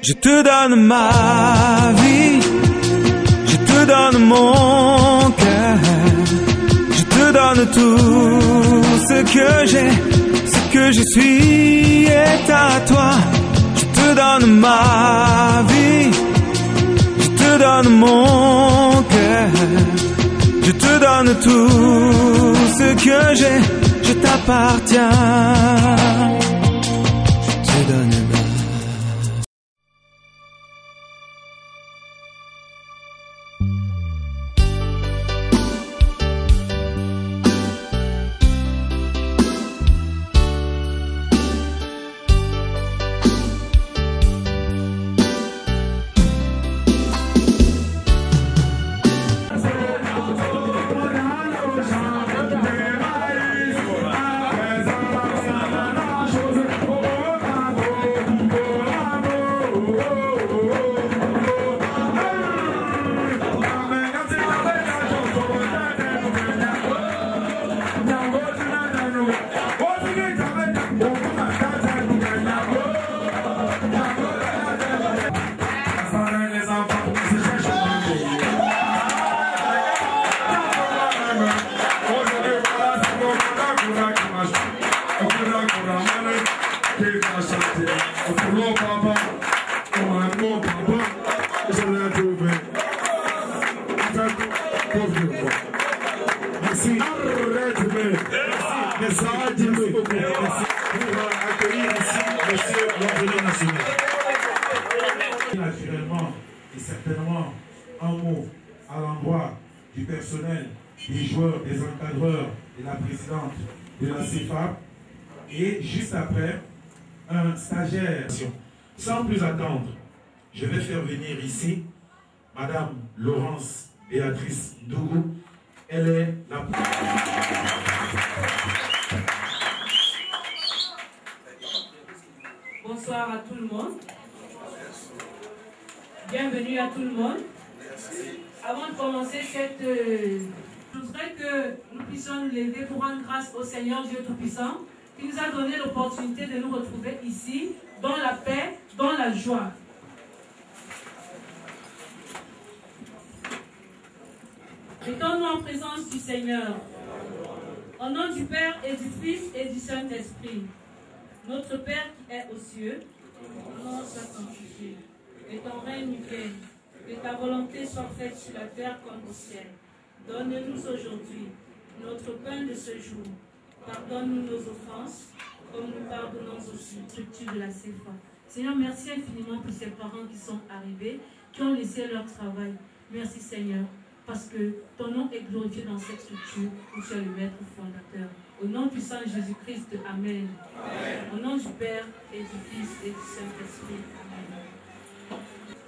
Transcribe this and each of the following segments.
Je te donne ma vie, je te donne mon cœur, je te donne tout ce que j'ai, ce que je suis est à toi. Je te donne ma vie, je te donne mon cœur, je te donne tout ce que j'ai, je t'appartiens. Je te donne naturellement et certainement un mot à l'endroit du personnel, des joueurs, des encadreurs et la présidente de la CFA. Et juste après, un stagiaire. Sans plus attendre, je vais faire venir ici Madame Laurence Béatrice Dougou. Elle est la... Bonsoir à tout le monde. Bienvenue à tout le monde. Avant de commencer je voudrais que nous puissions nous lever pour rendre grâce au Seigneur Dieu Tout-Puissant qui nous a donné l'opportunité de nous retrouver ici, dans la paix, dans la joie. Mettons-nous en présence du Seigneur. Au nom du Père et du Fils et du Saint-Esprit. Notre Père qui est aux cieux, ton nom soit sanctifié, que ton règne vienne, que ta volonté soit faite sur la terre comme au ciel. Donne-nous aujourd'hui notre pain de ce jour. Pardonne-nous nos offenses, comme nous pardonnons aussi aux structures de la CFA. Seigneur, merci infiniment pour ces parents qui sont arrivés, qui ont laissé leur travail. Merci Seigneur, parce que ton nom est glorifié dans cette structure où tu es le maître fondateur. Au nom du Saint Jésus-Christ, Amen. Amen. Au nom du Père et du Fils et du Saint-Esprit, Amen.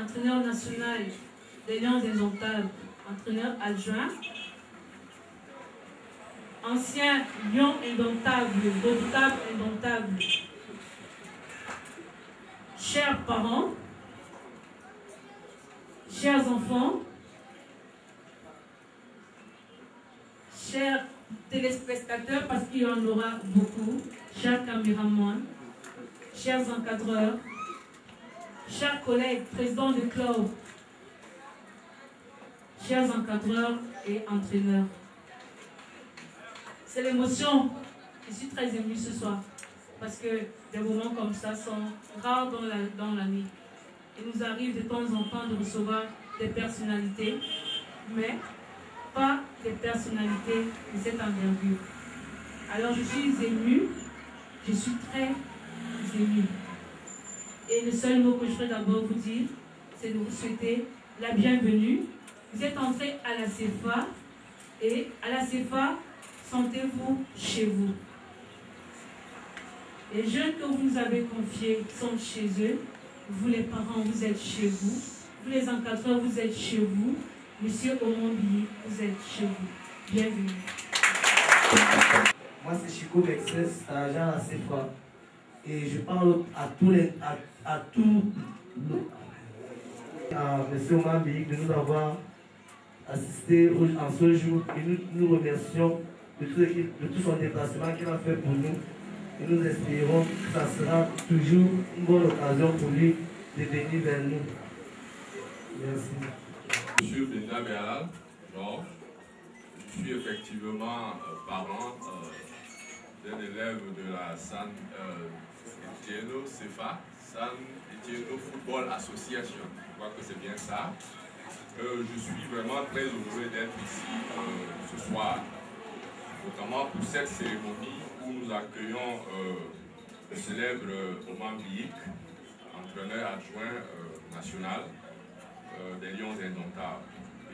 Entraîneur national des Lions Indomptables, entraîneur adjoint, ancien Lion Indomptable, redoutable Indomptable, chers parents, chers enfants, chers téléspectateurs, parce qu'il y en aura beaucoup, chers caméramans, chers encadreurs, chers collègues, présidents de club, chers encadreurs et entraîneurs. C'est l'émotion. Je suis très émue ce soir, parce que des moments comme ça sont rares dans l'année. Il nous arrive de temps en temps de recevoir des personnalités, mais pas des personnalités de cette envergure. Alors je suis émue, je suis très émue. Et le seul mot que je voudrais d'abord vous dire, c'est de vous souhaiter la bienvenue. Vous êtes entrés à la CFA, et à la CFA, sentez-vous chez vous. Les jeunes que vous nous avez confiés sont chez eux. Vous les parents, vous êtes chez vous. Vous les encadreurs, vous êtes chez vous. Monsieur Omombi, vous êtes chez vous. Bienvenue. Moi, c'est Chico Bexès, agent à la CFA. Et je parle à tous Monsieur Omombi de nous avoir assisté en ce jour. Et nous remercions de tout son déplacement qu'il a fait pour nous. Et nous espérons que ça sera toujours une bonne occasion pour lui de venir vers nous. Merci. Monsieur Benda Béalal, Georges, je suis effectivement parent d'un élève de la San Etienne CFA, San Etienne Football Association. Je crois que c'est bien ça. Je suis vraiment très heureux d'être ici ce soir, notamment pour cette cérémonie où nous accueillons le célèbre Oman Biik, entraîneur adjoint national des Lions Indomptables.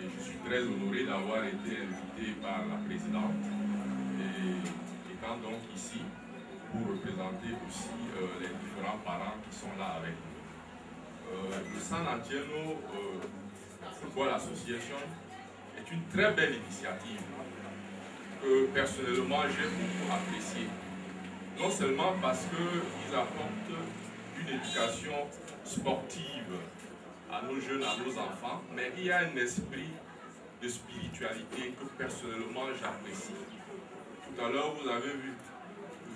Et je suis très honoré d'avoir été invité par la présidente et étant donc ici pour représenter aussi les différents parents qui sont là avec nous. Le San Etienne Football Association est une très belle initiative que personnellement j'ai beaucoup appréciée. Non seulement parce qu'ils apportent une éducation sportive à nos jeunes, à nos enfants, mais il y a un esprit de spiritualité que personnellement j'apprécie. Tout à l'heure, vous avez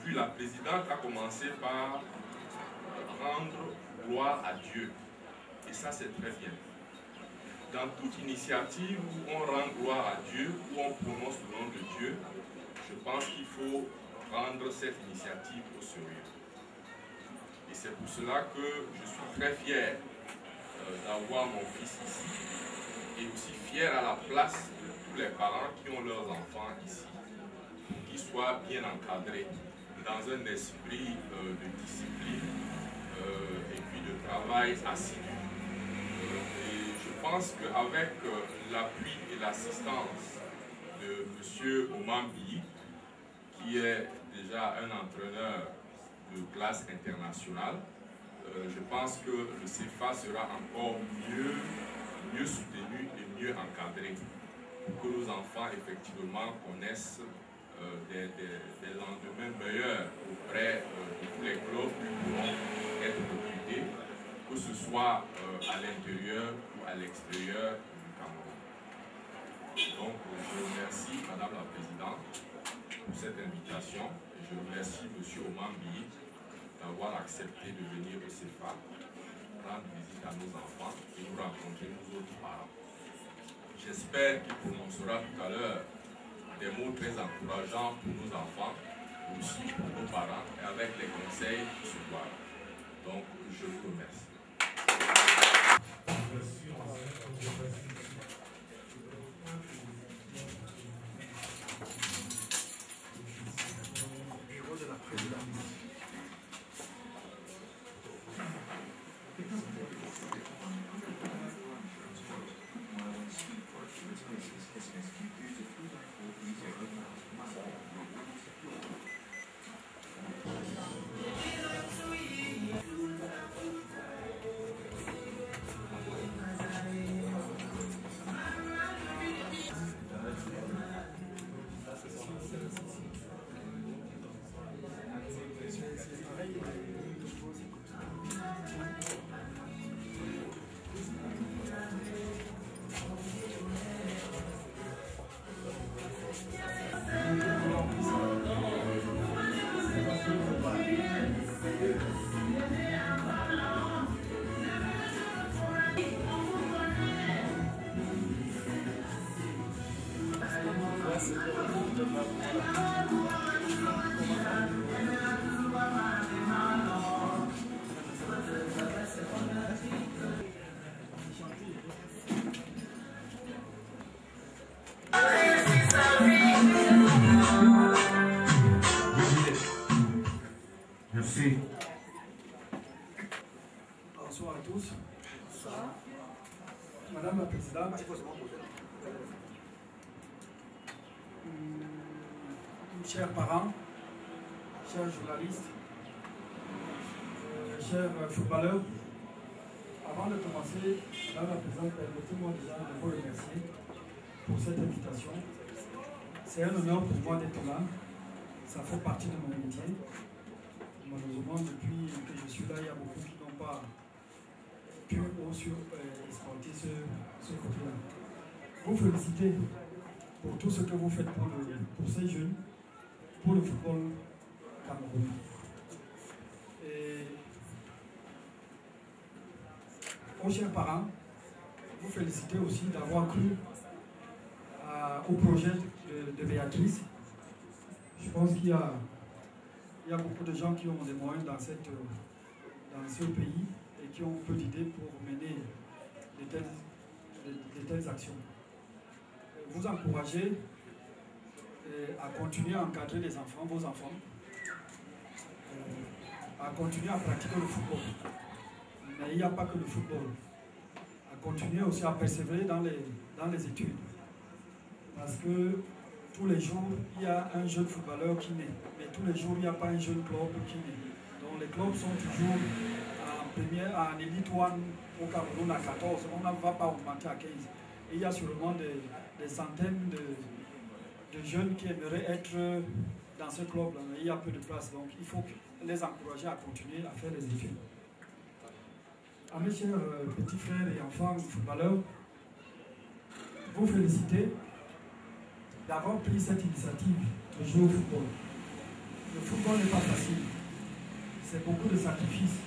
vu la présidente a commencé par rendre gloire à Dieu. Et ça, c'est très bien. Dans toute initiative où on rend gloire à Dieu, où on prononce le nom de Dieu, je pense qu'il faut prendre cette initiative au sérieux. Et c'est pour cela que je suis très fier d'avoir mon fils ici et aussi fier à la place de tous les parents qui ont leurs enfants ici, pour qu'ils soient bien encadrés dans un esprit de discipline et puis de travail assidu. Et je pense qu'avec l'appui et l'assistance de M. Oman Biik, qui est déjà un entraîneur de classe internationale, je pense que le CFA sera encore mieux soutenu et mieux encadré pour que nos enfants effectivement connaissent des lendemains meilleurs auprès de tous les clubs qui pourront être recrutés, que ce soit à l'intérieur ou à l'extérieur du Cameroun. Donc je remercie Madame la Présidente pour cette invitation et je remercie M. Oman Biik d'avoir accepté de venir au CFA, rendre visite à nos enfants et nous rencontrer nos autres parents. J'espère qu'il prononcera tout à l'heure des mots très encourageants pour nos enfants, mais aussi pour nos parents et avec les conseils qui se doivent. Donc, je vous remercie. Bureau de la présidence. Merci. Bonsoir à tous. Madame la Présidente, chers parents, chers journalistes, chers footballeurs, avant de commencer, Madame la Présidente, permettez-moi déjà de vous remercier pour cette invitation. C'est un honneur pour moi d'être là. Ça fait partie de mon métier. Malheureusement, depuis que je suis là, il y a beaucoup qui n'ont pas pu exploiter ce côté-là. Vous féliciter pour tout ce que vous faites pour ces jeunes, pour le football camerounais. Et aux chers parents, vous féliciter aussi d'avoir cru au projet de Béatrice. Je pense qu'il y a beaucoup de gens qui ont des moyens dans ce pays et qui ont peu d'idées pour mener de telles actions. Vous encouragez à continuer à encadrer les enfants, vos enfants, à continuer à pratiquer le football. Mais il n'y a pas que le football. À continuer aussi à persévérer dans les études. Parce que tous les jours, il y a un jeune footballeur qui naît. Mais tous les jours, il n'y a pas un jeune club qui naît. Donc les clubs sont toujours en première, en Elite One au Cameroun à 14. On ne va pas augmenter à 15. Et il y a sûrement des centaines de jeunes qui aimeraient être dans ce club-là. Il y a peu de place. Donc il faut les encourager à continuer à faire les études. À mes chers petits frères et enfants footballeurs, vous féliciter d'avoir pris cette initiative de jouer au football. Le football n'est pas facile. C'est beaucoup de sacrifices.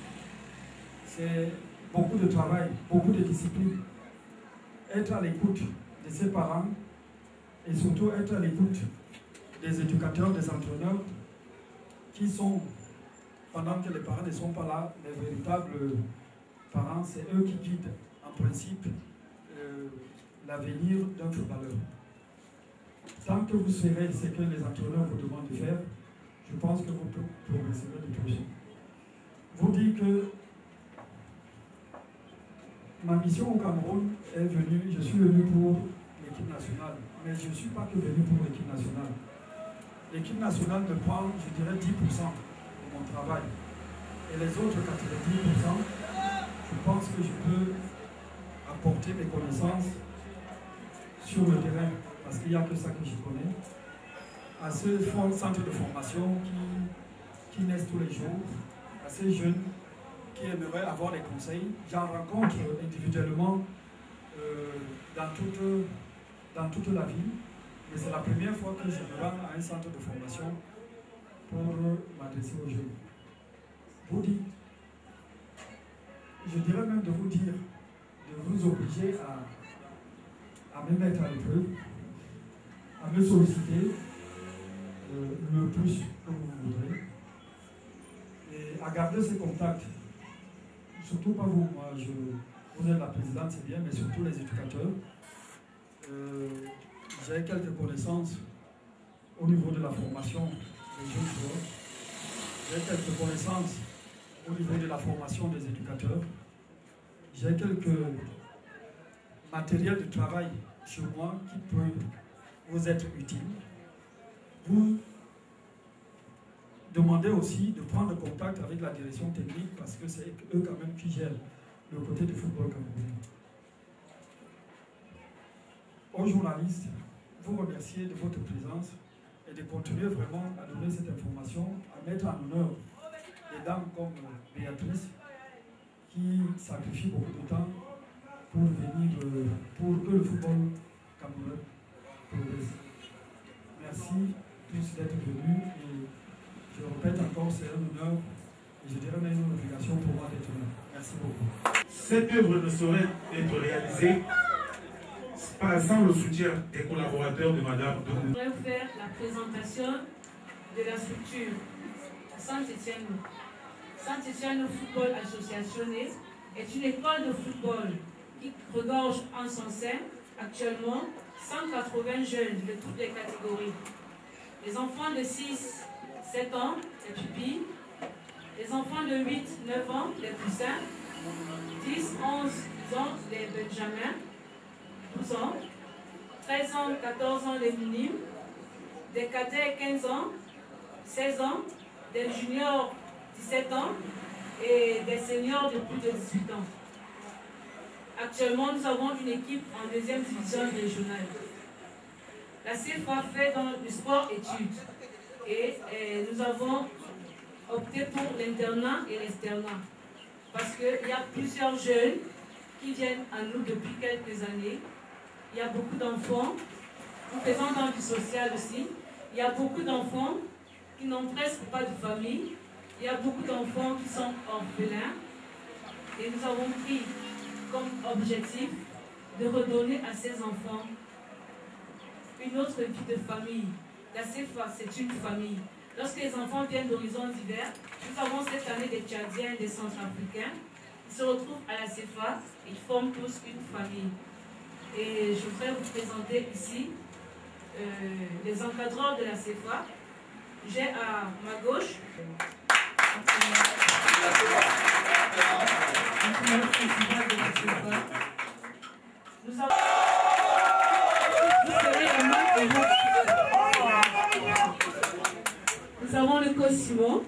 C'est beaucoup de travail, beaucoup de discipline. Être à l'écoute de ses parents et surtout être à l'écoute des éducateurs, des entraîneurs qui sont, pendant que les parents ne sont pas là, les véritables parents, c'est eux qui guident en principe l'avenir d'un footballeur. Tant que vous ferez ce que les entraîneurs vous demandent de faire, je pense que vous progresserez de projet. Vous dites que ma mission au Cameroun est venue, je suis venu pour l'équipe nationale, mais je ne suis pas que venu pour l'équipe nationale. L'équipe nationale me prend, je dirais, 10% de mon travail. Et les autres 90%, je pense que je peux apporter mes connaissances sur le terrain, parce qu'il n'y a que ça que je connais, à ce centre de formation qui naissent tous les jours, à ces jeunes qui aimeraient avoir des conseils. J'en rencontre individuellement dans toute la vie, mais c'est la première fois que je me rends à un centre de formation pour m'adresser aux jeunes. Vous dites, je dirais même de vous dire, de vous obliger à me mettre à l'épreuve, à me solliciter le plus que vous voudrez, et à garder ces contacts. Surtout pas vous, moi, vous êtes la présidente, c'est bien, mais surtout les éducateurs. J'ai quelques connaissances au niveau de la formation des jeunes joueurs. J'ai quelques connaissances au niveau de la formation des éducateurs. J'ai quelques matériels de travail chez moi qui peuvent vous être utiles. Vous demandez aussi de prendre contact avec la direction technique parce que c'est eux quand même qui gèrent le côté du football camerounais. Aux journalistes, vous remercier de votre présence et de continuer vraiment à donner cette information, à mettre en honneur des dames comme Béatrice qui sacrifient beaucoup de temps pour venir, pour que le football camerounais progresse. Merci tous d'être venus et je répète encore, c'est un honneur et je dirais même une obligation pour moi d'être là. Merci beaucoup. Cette œuvre ne saurait être réalisée sans le soutien des collaborateurs de Madame Dougou. Je voudrais faire la présentation de la structure Saint-Étienne. Saint-Étienne Football Association est une école de football qui regorge en son sein actuellement 180 jeunes de toutes les catégories. Les enfants de 6, 7 ans, les pupilles, les enfants de 8, 9 ans, les poussins, 10, 11 ans, les benjamins, 12 ans, 13 ans, 14 ans, les minimes, des cadets 15 ans, 16 ans, des juniors 17 ans et des seniors de plus de 18 ans. Actuellement, nous avons une équipe en deuxième division régionale. La CFA fait dans le sport-études et nous avons opté pour l'internat et l'externat parce qu'il y a plusieurs jeunes qui viennent à nous depuis quelques années. Il y a beaucoup d'enfants, nous faisons dans du social aussi, il y a beaucoup d'enfants qui n'ont presque pas de famille, il y a beaucoup d'enfants qui sont orphelins et nous avons pris comme objectif de redonner à ses enfants une autre vie de famille. La CFA, c'est une famille. Lorsque les enfants viennent d'horizons divers, nous avons cette année des Tchadiens et des Centrafricains, ils se retrouvent à la CFA, ils forment tous une famille. Et je voudrais vous présenter ici les encadreurs de la CFA. J'ai à ma gauche nous avons le Cosimo.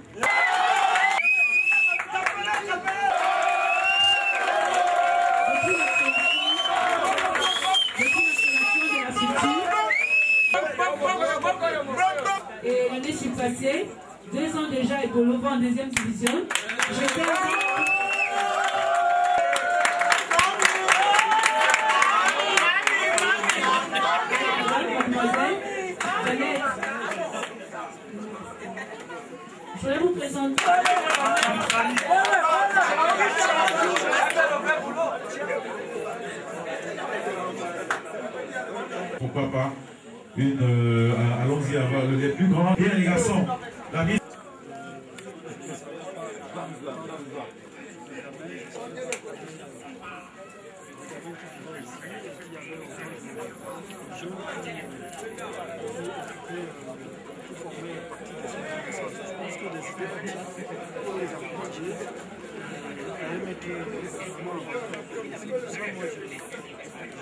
Et l'année passée, 2 ans déjà, et Bolovo en 2e division. J'étais je vais vous présenter. Pourquoi pas allons-y avoir les plus grands. Bien les garçons, la mise.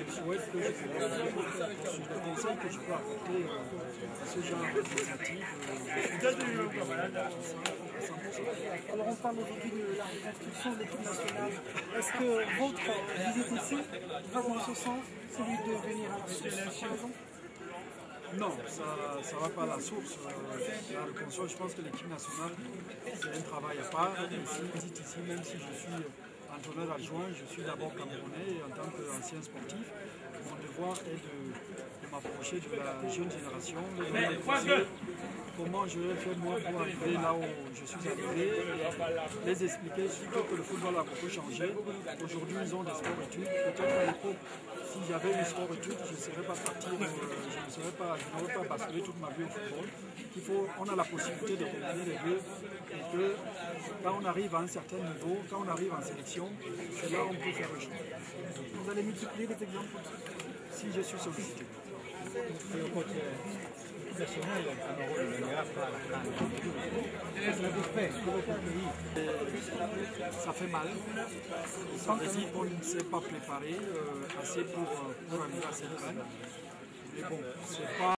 Je souhaite que je conseille que je peux apporter à ce genre d'initiative. Alors on parle aujourd'hui de la reconstruction de l'équipe nationale. Est-ce que votre visite ici va dans ce sens, celui de venir à la reconstruction? Non, ça ne va pas à la source. La reconstruction, je pense que l'équipe nationale, c'est un travail à part. Et si je visite ici, même si je suis entraîneur adjoint, je suis d'abord camerounais en tant qu'ancien sportif. Mon devoir est de m'approcher de la jeune génération, de leur comment je vais faire moi pour arriver là où je suis arrivé, et les expliquer surtout que le football a beaucoup changé. Aujourd'hui, ils ont des sports-études. Peut-être à l'époque, si j'avais une sport-études, je ne serais pas parti, je n'aurais pas basculé toute ma vie au football. On a la possibilité de combiner les deux et que quand on arrive à un certain niveau, quand on arrive en sélection, c'est là où on peut faire le choix. Vous allez multiplier les exemples si je suis sollicité. Ça fait mal. Ça veut dire qu'on ne s'est pas préparé assez pour arriver à cette fin. Mais bon, c'est pas